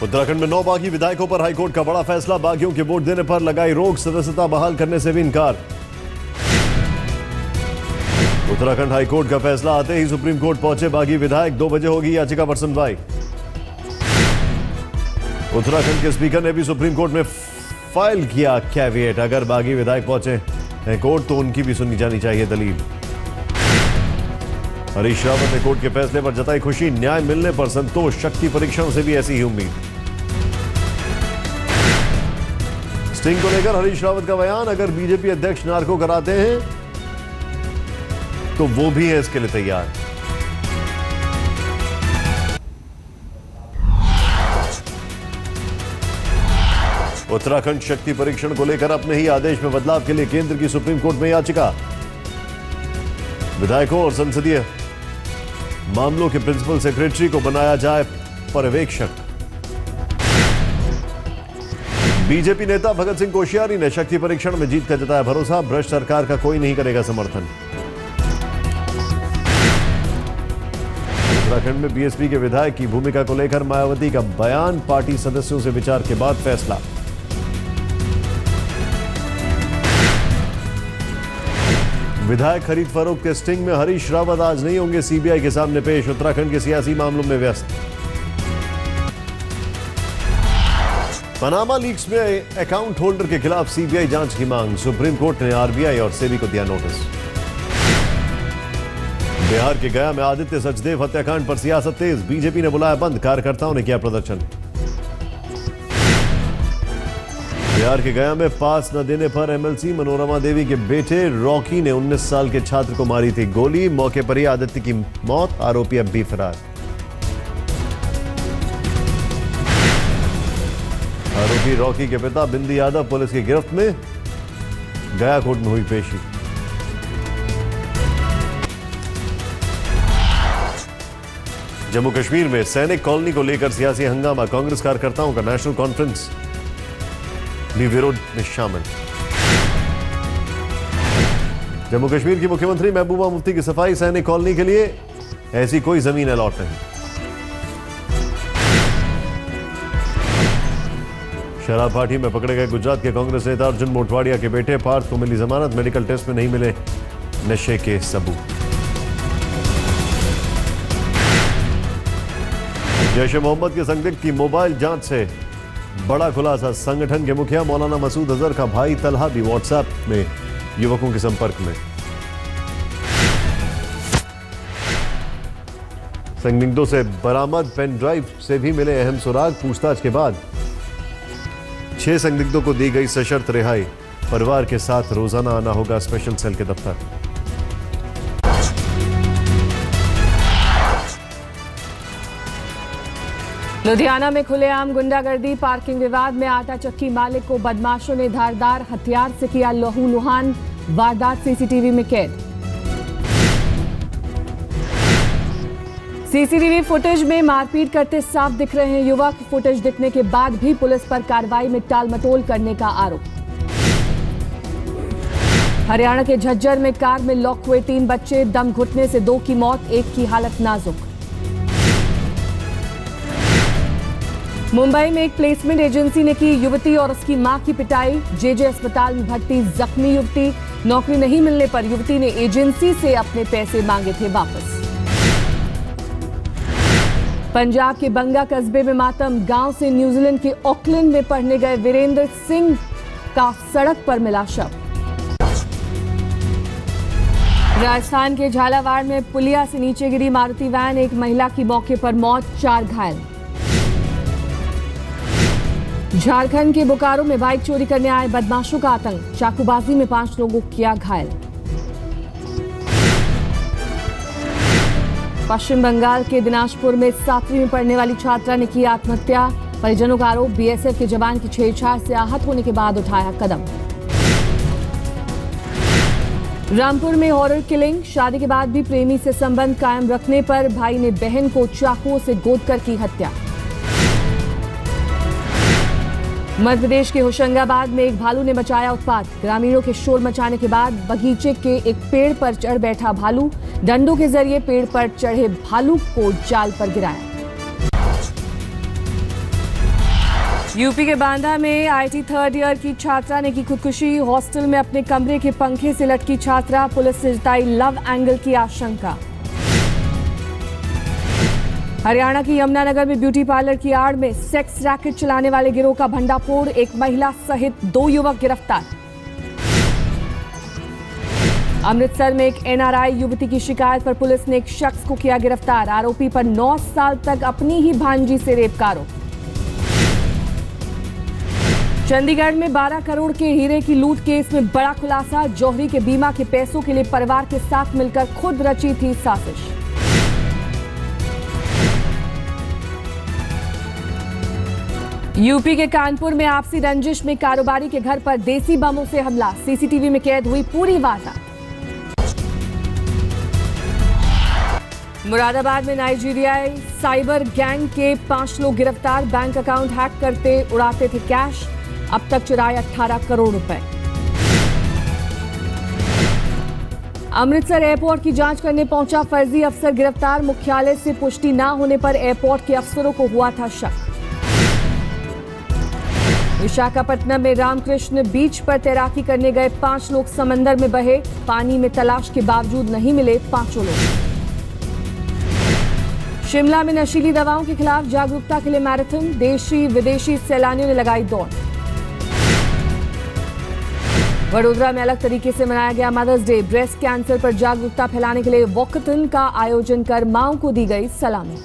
उत्तराखंड में 9 बागी विधायकों पर हाईकोर्ट का बड़ा फैसला। बागियों के वोट देने पर लगाई रोक, सदस्यता बहाल करने से भी इनकार। उत्तराखंड हाईकोर्ट का फैसला आते ही सुप्रीम कोर्ट पहुंचे बागी विधायक। 2 बजे होगी याचिका पर सुनवाई। उत्तराखंड के स्पीकर ने भी सुप्रीम कोर्ट में फाइल किया कैविएट। अगर बागी विधायक पहुंचे कोर्ट तो उनकी भी सुनी जानी चाहिए दलील। हरीश रावत ने कोर्ट के फैसले पर जताई खुशी। न्याय मिलने पर संतोष। शक्ति परीक्षण से भी ऐसी ही उम्मीद। स्टिंग को लेकर हरीश रावत का बयान। अगर बीजेपी अध्यक्ष नार्को कराते हैं तो वो भी है इसके लिए तैयार। उत्तराखंड शक्ति परीक्षण को लेकर अपने ही आदेश में बदलाव के लिए केंद्र की सुप्रीम कोर्ट में याचिका। विधायकों और संसदीय मामलों के प्रिंसिपल सेक्रेटरी को बनाया जाए पर्यवेक्षक। बीजेपी नेता भगत सिंह कोश्यारी ने शक्ति परीक्षण में जीत का जताया भरोसा। भ्रष्ट सरकार का कोई नहीं करेगा समर्थन। उत्तराखंड में बीएसपी के विधायक की भूमिका को लेकर मायावती का बयान। पार्टी सदस्यों से विचार के बाद फैसला। विधायक खरीद फरोख्त के स्टिंग में हरीश रावत आज नहीं होंगे सीबीआई के सामने पेश। उत्तराखंड के सियासी मामलों में व्यस्त। पनामा लीक्स में अकाउंट होल्डर के खिलाफ सीबीआई जांच की मांग। सुप्रीम कोर्ट ने आरबीआई और सेबी को दिया नोटिस। बिहार के गया में आदित्य सचदेव हत्याकांड पर सियासत तेज। बीजेपी ने बुलाया बंद, कार्यकर्ताओं ने किया प्रदर्शन। बिहार के गया में पास न देने पर एमएलसी मनोरमा देवी के बेटे रॉकी ने 19 साल के छात्र को मारी थी गोली। मौके पर ही आदित्य की मौत। आरोपी अब भी फरार। आरोपी रॉकी के पिता बिंदी यादव पुलिस की गिरफ्त में। गया कोर्ट में हुई पेशी। जम्मू कश्मीर में सैनिक कॉलोनी को लेकर सियासी हंगामा। कांग्रेस कार्यकर्ताओं का नेशनल कॉन्फ्रेंस भी विरोध में शामिल। जम्मू कश्मीर की मुख्यमंत्री महबूबा मुफ्ती की सफाई। सैनिक कॉलोनी के लिए ऐसी कोई जमीन अलॉट नहीं। शराब पार्टी में पकड़े गए गुजरात के कांग्रेस नेता अर्जुन मोटवाड़िया के बेटे पार्थ को मिली जमानत। मेडिकल टेस्ट में नहीं मिले नशे के सबूत। जैश ए मोहम्मद के संदिग्ध की मोबाइल जांच से बड़ा खुलासा। संगठन के मुखिया मौलाना मसूद अजहर का भाई तलहा भी व्हाट्सएप में युवकों के संपर्क में। संदिग्धों से बरामद पेन ड्राइव से भी मिले अहम सुराग। पूछताछ के बाद 6 संदिग्धों को दी गई सशर्त रिहाई। परिवार के साथ रोजाना आना होगा स्पेशल सेल के दफ्तर। लुधियाना में खुलेआम गुंडागर्दी। पार्किंग विवाद में आटा चक्की मालिक को बदमाशों ने धारदार हथियार से किया लहूलुहान। वारदात सीसीटीवी में कैद। सीसीटीवी फुटेज में मारपीट करते साफ दिख रहे हैं युवक। फुटेज दिखने के बाद भी पुलिस पर कार्रवाई में टालमटोल करने का आरोप। हरियाणा के झज्जर में कार में लॉक हुए 3 बच्चे। दम घुटने से 2 की मौत, 1 की हालत नाजुक। मुंबई में एक प्लेसमेंट एजेंसी ने की युवती और उसकी मां की पिटाई। जेजे अस्पताल में भर्ती जख्मी युवती। नौकरी नहीं मिलने पर युवती ने एजेंसी से अपने पैसे मांगे थे वापस। पंजाब के बंगा कस्बे में मातम। गांव से न्यूजीलैंड के ऑकलैंड में पढ़ने गए वीरेंद्र सिंह का सड़क पर मिला शव। राजस्थान के झालावाड़ में पुलिया से नीचे गिरी मारुति वैन। एक महिला की मौके पर मौत, 4 घायल। झारखंड के बोकारो में बाइक चोरी करने आए बदमाशों का आतंक। चाकूबाजी में 5 लोगों को किया घायल। पश्चिम बंगाल के दिनाजपुर में 7वीं में पढ़ने वाली छात्रा ने की आत्महत्या। परिजनों का आरोप बीएसएफ के जवान की छेड़छाड़ से आहत होने के बाद उठाया कदम। रामपुर में हॉरर किलिंग। शादी के बाद भी प्रेमी से संबंध कायम रखने पर भाई ने बहन को चाकुओं से गोदकर की हत्या। मध्य प्रदेश के होशंगाबाद में एक भालू ने मचाया उत्पात। ग्रामीणों के शोर मचाने के बाद बगीचे के एक पेड़ पर चढ़ बैठा भालू। डंडों के जरिए पेड़ पर चढ़े भालू को जाल पर गिराया। यूपी के बांदा में आईटी थर्ड ईयर की छात्रा ने की खुदकुशी। हॉस्टल में अपने कमरे के पंखे से लटकी छात्रा, पुलिस से जताई लव एंगल की आशंका। हरियाणा की यमुनानगर में ब्यूटी पार्लर की आड़ में सेक्स रैकेट चलाने वाले गिरोह का भंडाफोड़, एक महिला सहित 2 युवक गिरफ्तार। अमृतसर में एक एनआरआई युवती की शिकायत पर पुलिस ने एक शख्स को किया गिरफ्तार। आरोपी पर 9 साल तक अपनी ही भांजी से रेप का आरोप। चंडीगढ़ में 12 करोड़ के हीरे की लूट केस में बड़ा खुलासा। जौहरी के बीमा के पैसों के लिए परिवार के साथ मिलकर खुद रची थी साजिश। यूपी के कानपुर में आपसी रंजिश में कारोबारी के घर पर देसी बमों से हमला। सीसीटीवी में कैद हुई पूरी वारदात। मुरादाबाद में नाइजीरियाई साइबर गैंग के 5 लोग गिरफ्तार। बैंक अकाउंट हैक करते उड़ाते थे कैश। अब तक चुराए 18 करोड़ रुपए। अमृतसर एयरपोर्ट की जांच करने पहुंचा फर्जी अफसर गिरफ्तार। मुख्यालय से पुष्टि न होने पर एयरपोर्ट के अफसरों को हुआ था शक। विशाखापट्टनम में रामकृष्ण बीच पर तैराकी करने गए 5 लोग समंदर में बहे। पानी में तलाश के बावजूद नहीं मिले 5 लोग। शिमला में नशीली दवाओं के खिलाफ जागरूकता के लिए मैराथन। देशी विदेशी सैलानियों ने लगाई दौड़। वडोदरा में अलग तरीके से मनाया गया मदर्स डे। ब्रेस्ट कैंसर पर जागरूकता फैलाने के लिए वॉकथन का आयोजन कर मांओं को दी गई सलामी।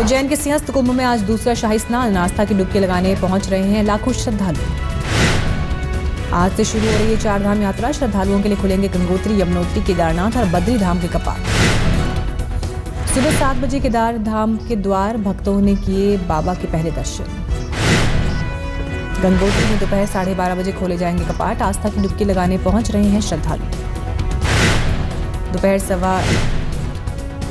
उज्जैन के सिंहस्थ कुंभ में आज दूसरा शाही स्नान। आस्था की डुबकी लगाने पहुंच रहे हैं लाखों श्रद्धालु। आज से शुरू हो रही है 4 धाम यात्रा। श्रद्धालुओं के लिए खुलेंगे गंगोत्री, यमुनोत्री, केदारनाथ और बद्री धाम के कपाट। सुबह 7 बजे केदार धाम के द्वार भक्तों ने किए बाबा के पहले दर्शन। गंगोत्री में दोपहर 12:30 बजे खोले जाएंगे कपाट। आस्था की डुबकी लगाने पहुंच रहे हैं श्रद्धालु।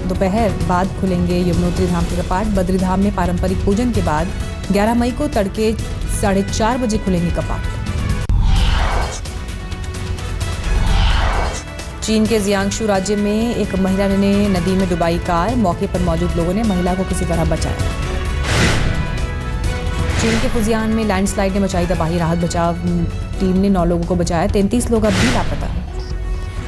दोपहर बाद खुलेंगे यमुनोत्री धाम के कपाट। बद्री धाम में पारंपरिक पूजन के बाद 11 मई को तड़के 4:30 बजे खुलेंगे कपाट। चीन के जियांगशू राज्य में एक महिला ने नदी में डुबाई कार। मौके पर मौजूद लोगों ने महिला को किसी तरह बचाया। चीन के फुजियान में लैंडस्लाइड ने मचाई तबाही। राहत बचाव टीम ने 9 लोगों को बचाया। 33 लोग अब भी लापता।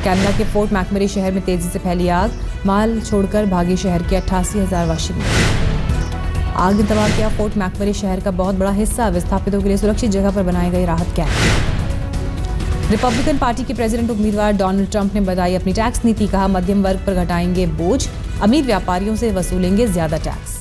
कनाडा के फोर्ट मैकमरी शहर में तेजी से फैली आग। माल छोड़कर भागे शहर के 88,000 बाशिंदे। आग ने तबाह किया फोर्ट मैकमरी शहर का बहुत बड़ा हिस्सा। विस्थापितों के लिए सुरक्षित जगह पर बनाए गए राहत कैंप। रिपब्लिकन पार्टी के प्रेसिडेंट उम्मीदवार डोनाल्ड ट्रंप ने बताई अपनी टैक्स नीति। कहा मध्यम वर्ग पर घटाएंगे बोझ, अमीर व्यापारियों से वसूलेंगे ज्यादा टैक्स।